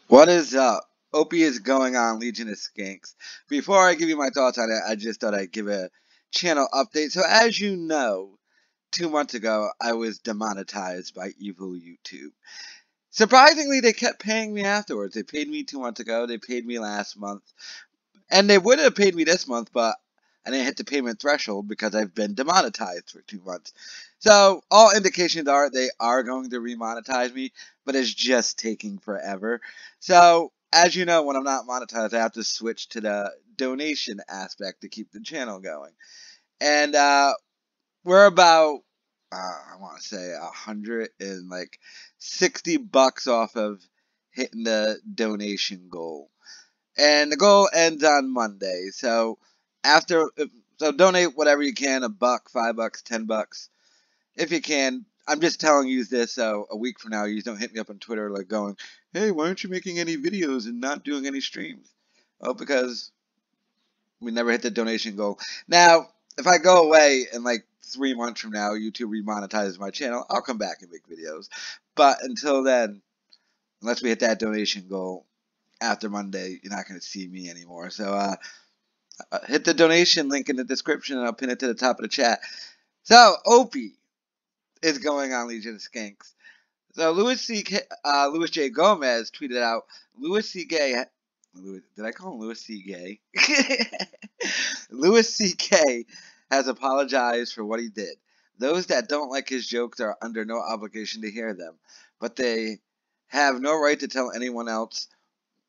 What is up? Opie is going on Legion of Skanks. Before I give you my thoughts on it, I just thought I'd give a channel update. So as you know, 2 months ago, I was demonetized by evil YouTube. Surprisingly, they kept paying me afterwards. They paid me 2 months ago. They paid me last month. And they would have paid me this month, but I didn't hit the payment threshold because I've been demonetized for 2 months. So all indications are they are going to remonetize me, but it's just taking forever. So as you know, when I'm not monetized, I have to switch to the donation aspect to keep the channel going. And we're about I want to say $160 off of hitting the donation goal, and the goal ends on Monday. So after, so donate whatever you can, a buck, $5, $10, if you can. I'm just telling you this so a week from now you don't hit me up on Twitter like going, "Hey, why aren't you making any videos and not doing any streams?" Oh, because we never hit the donation goal. Now, if I go away and like 3 months from now YouTube remonetizes my channel, I'll come back and make videos. But until then, unless we hit that donation goal after Monday, you're not going to see me anymore. So hit the donation link in the description and I'll pin it to the top of the chat. So Opie is going on Legion of Skanks. So Louis J. Gomez tweeted out, Louis C. Gay. Did I call him Louis C. Gay? Louis C.K. has apologized for what he did. Those that don't like his jokes are under no obligation to hear them, but they have no right to tell anyone else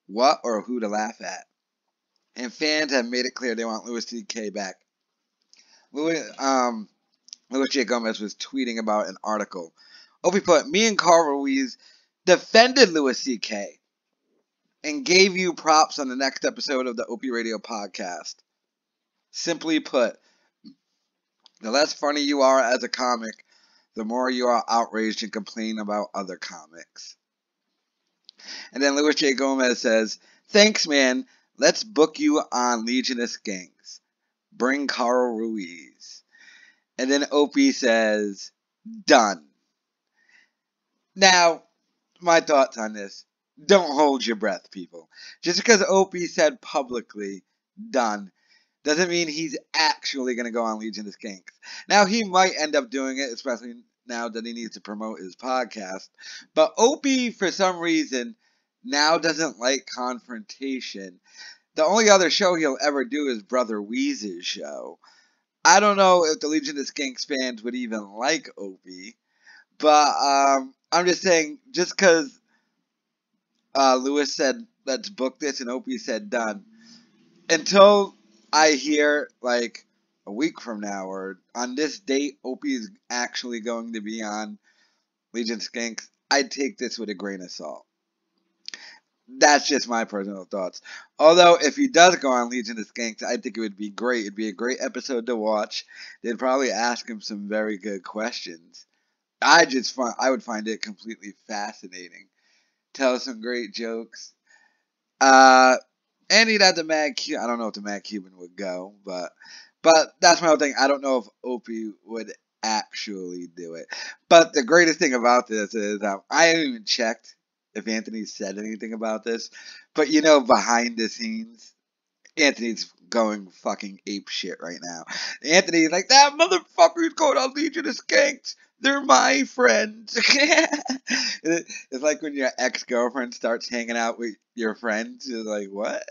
what or who to laugh at. And fans have made it clear they want Louis C.K. back. Louis J. Gomez was tweeting about an article. Opie put, me and Carl Ruiz defended Louis C.K. and gave you props on the next episode of the Opie Radio podcast. Simply put, the less funny you are as a comic, the more you are outraged and complain about other comics. And then Louis J. Gomez says, thanks, man. Let's book you on Legion of Skanks. Bring Carl Ruiz. And then Opie says, done. Now, my thoughts on this. Don't hold your breath, people. Just because Opie said publicly, done, doesn't mean he's actually going to go on Legion of Skanks. Now, he might end up doing it, especially now that he needs to promote his podcast. But Opie, for some reason, now doesn't like confrontation. The only other show he'll ever do is Brother Weeze's show. I don't know if the Legion of Skanks fans would even like Opie. But I'm just saying, just because Lewis said, let's book this, and Opie said, done. Until I hear, like, a week from now, or on this date, Opie is actually going to be on Legion of Skanks, I'd take this with a grain of salt. That's just my personal thoughts. Although, if he does go on Legion of Skanks, I think it would be great. It'd be a great episode to watch. They'd probably ask him some very good questions. I would find it completely fascinating. Tell some great jokes. And he'd have the Mad Cuban. I don't know if the Mad Cuban would go, but that's my whole thing. I don't know if Opie would actually do it. But the greatest thing about this is I haven't even checked if Anthony said anything about this. But you know, behind the scenes, Anthony's going fucking ape shit right now. Anthony's like, that motherfucker's going on Legion of Skanks. They're my friends. It's like when your ex-girlfriend starts hanging out with your friends. You're like, what?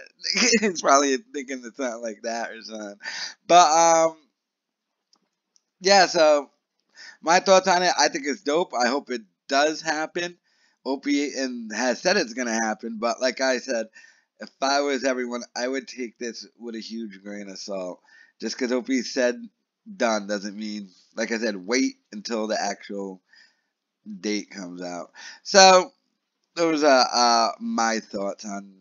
It's probably thinking it's not like that or something. But, yeah, so my thoughts on it, I think it's dope. I hope it does happen. Opie has said it's going to happen. But like I said, if I was everyone, I would take this with a huge grain of salt. Just because Opie said done doesn't mean, like I said, wait until the actual date comes out. So those are my thoughts on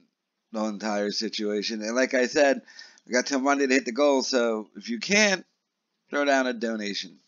the entire situation. And like I said, we got till Monday to hit the goal. So if you can, throw down a donation.